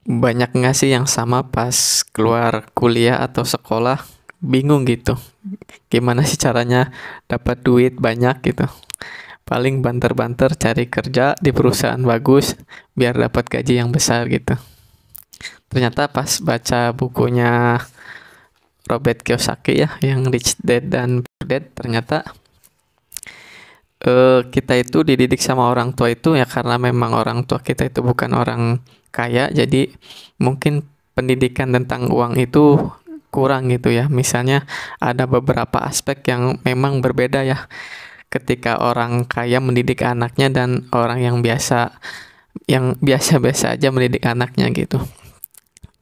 Banyak nggak sih yang sama pas keluar kuliah atau sekolah bingung gitu, gimana sih caranya dapat duit banyak gitu. Paling banter-banter cari kerja di perusahaan bagus biar dapat gaji yang besar gitu. Ternyata pas baca bukunya Robert Kiyosaki ya, yang Rich Dad dan Poor Dad, ternyata kita itu dididik sama orang tua itu ya karena memang orang tua kita itu bukan orang kaya, jadi mungkin pendidikan tentang uang itu kurang gitu ya. Misalnya ada beberapa aspek yang memang berbeda ya ketika orang kaya mendidik anaknya dan orang yang biasa-biasa aja mendidik anaknya gitu.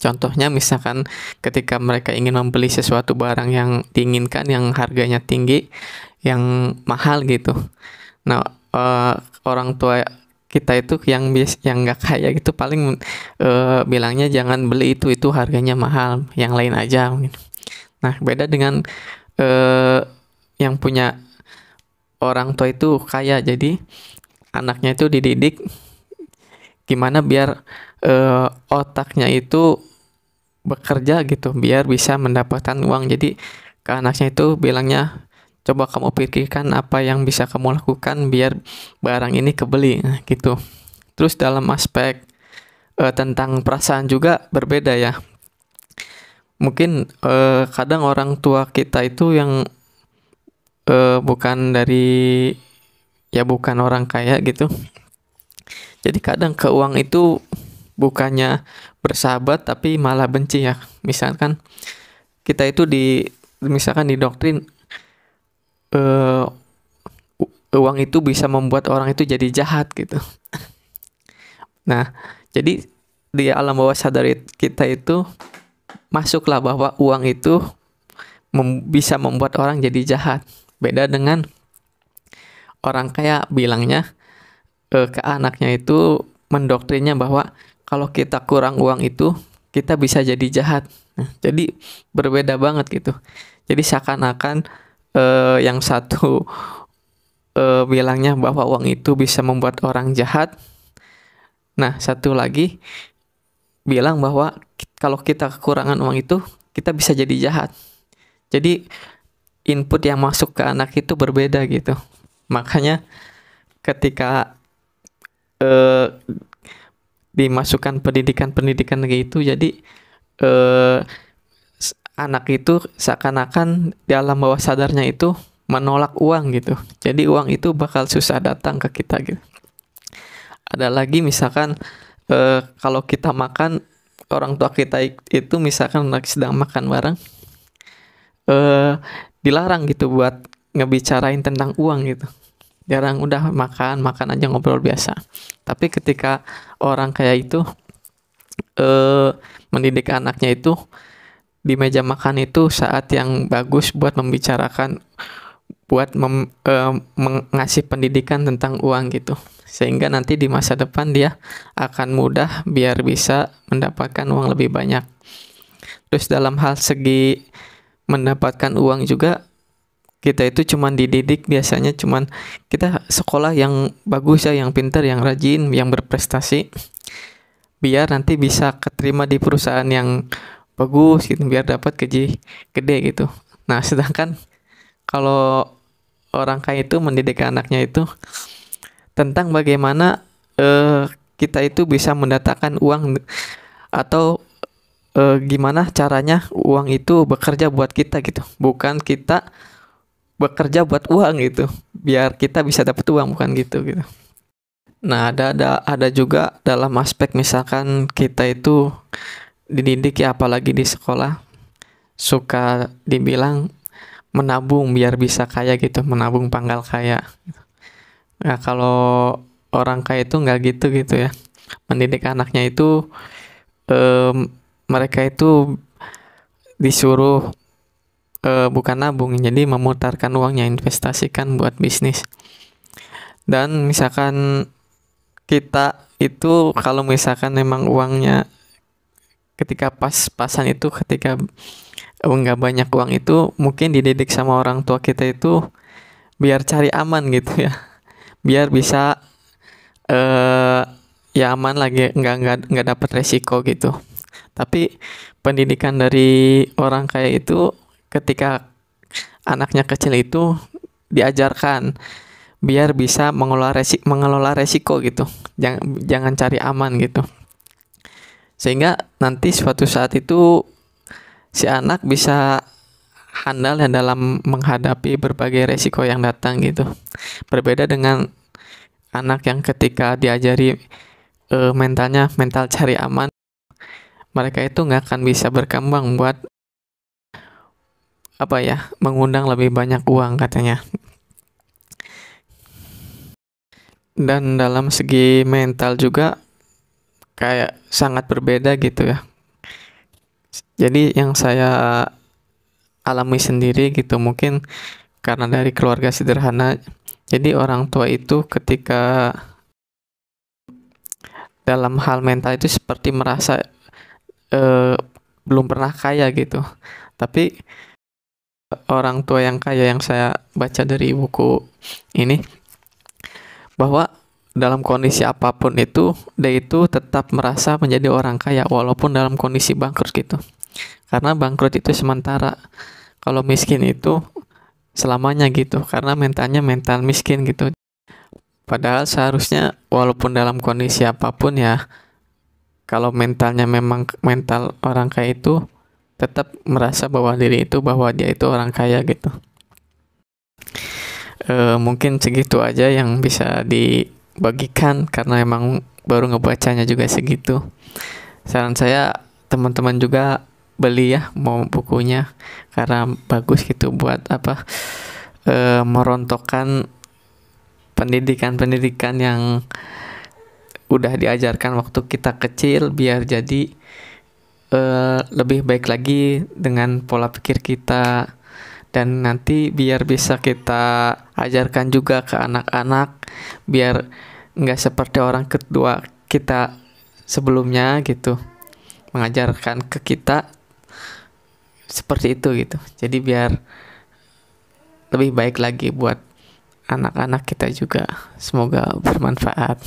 Contohnya misalkan ketika mereka ingin membeli sesuatu barang yang diinginkan, yang harganya tinggi, yang mahal gitu. Nah, orang tua kita itu yang nggak kaya gitu paling bilangnya jangan beli itu harganya mahal, yang lain aja gitu. Nah, beda dengan eh, yang punya orang tua itu kaya, jadi anaknya itu dididik gimana biar otaknya itu bekerja gitu biar bisa mendapatkan uang. Jadi ke anaknya itu bilangnya coba kamu pikirkan apa yang bisa kamu lakukan biar barang ini kebeli. Nah, gitu. Terus dalam aspek tentang perasaan juga berbeda ya. Mungkin kadang orang tua kita itu yang bukan dari ya bukan orang kaya gitu. Jadi kadang ke uang itu bukannya bersahabat tapi malah benci ya. Misalkan kita itu misalkan didoktrin eh, uang itu bisa membuat orang itu jadi jahat gitu. Nah, jadi di alam bawah sadar kita itu masuklah bahwa uang itu bisa membuat orang jadi jahat. Beda dengan orang kaya bilangnya ke anaknya itu mendoktrinnya bahwa kalau kita kurang uang itu kita bisa jadi jahat. Nah, jadi berbeda banget gitu. Jadi seakan-akan yang satu bilangnya bahwa uang itu bisa membuat orang jahat. Nah, satu lagi bilang bahwa kalau kita kekurangan uang itu kita bisa jadi jahat. Jadi input yang masuk ke anak itu berbeda gitu. Makanya ketika eh, dimasukkan pendidikan-pendidikan gitu, jadi eh, anak itu seakan-akan di alam bawah sadarnya itu menolak uang gitu. Jadi uang itu bakal susah datang ke kita gitu. Ada lagi misalkan kalau kita makan, orang tua kita itu misalkan lagi sedang makan bareng, eh, dilarang gitu buat ngebicarain tentang uang gitu. Jarang, udah makan makan aja ngobrol biasa. Tapi ketika orang kayak itu eh, mendidik anaknya itu di meja makan itu saat yang bagus buat membicarakan, buat ngasih pendidikan tentang uang gitu, sehingga nanti di masa depan dia akan mudah biar bisa mendapatkan uang lebih banyak. Terus dalam hal segi mendapatkan uang juga, kita itu cuman dididik biasanya cuman kita sekolah yang bagus ya, yang pintar, yang rajin, yang berprestasi biar nanti bisa keterima di perusahaan yang bagus gitu, biar dapat gaji gede gitu. Nah, sedangkan kalau orang kaya itu mendidik anaknya itu tentang bagaimana kita itu bisa mendatangkan uang, atau gimana caranya uang itu bekerja buat kita gitu, bukan kita bekerja buat uang gitu biar kita bisa dapat uang, bukan gitu gitu. Nah, ada juga dalam aspek misalkan kita itu dididik ya, apalagi di sekolah suka dibilang menabung biar bisa kaya gitu, menabung pangkal kaya. Nah, kalau orang kaya itu nggak gitu gitu ya. Mendidik anaknya itu mereka itu disuruh bukan nabung, jadi memutarkan uangnya, investasikan buat bisnis. Dan misalkan kita itu kalau misalkan memang uangnya ketika pas-pasan itu, ketika nggak banyak uang itu, mungkin dididik sama orang tua kita itu biar cari aman gitu ya, biar bisa eh ya aman lagi, nggak dapat resiko gitu. Tapi pendidikan dari orang kaya itu ketika anaknya kecil itu diajarkan biar bisa mengelola resiko gitu. Jangan cari aman gitu. Sehingga nanti suatu saat itu si anak bisa handal ya dalam menghadapi berbagai resiko yang datang gitu. Berbeda dengan anak yang ketika diajari mental cari aman, mereka itu nggak akan bisa berkembang buat apa ya, mengundang lebih banyak uang katanya. Dan dalam segi mental juga kayak sangat berbeda gitu ya. Jadi yang saya alami sendiri gitu, mungkin karena dari keluarga sederhana, jadi orang tua itu ketika dalam hal mental itu seperti merasa belum pernah kaya gitu. Tapi orang tua yang kaya yang saya baca dari buku ini, bahwa dalam kondisi apapun itu dia itu tetap merasa menjadi orang kaya walaupun dalam kondisi bangkrut gitu. Karena bangkrut itu sementara, kalau miskin itu selamanya gitu, karena mentalnya mental miskin gitu. Padahal seharusnya walaupun dalam kondisi apapun ya, kalau mentalnya memang mental orang kaya itu tetap merasa bahwa dia itu orang kaya gitu. Mungkin segitu aja yang bisa dibagikan karena emang baru ngebacanya juga segitu. Saran saya teman-teman juga beli ya mau bukunya karena bagus gitu buat apa, merontokkan pendidikan yang udah diajarkan waktu kita kecil biar jadi lebih baik lagi dengan pola pikir kita, dan nanti biar bisa kita ajarkan juga ke anak-anak biar nggak seperti orang kedua kita sebelumnya gitu, mengajarkan ke kita seperti itu gitu. Jadi biar lebih baik lagi buat anak-anak kita juga. Semoga bermanfaat.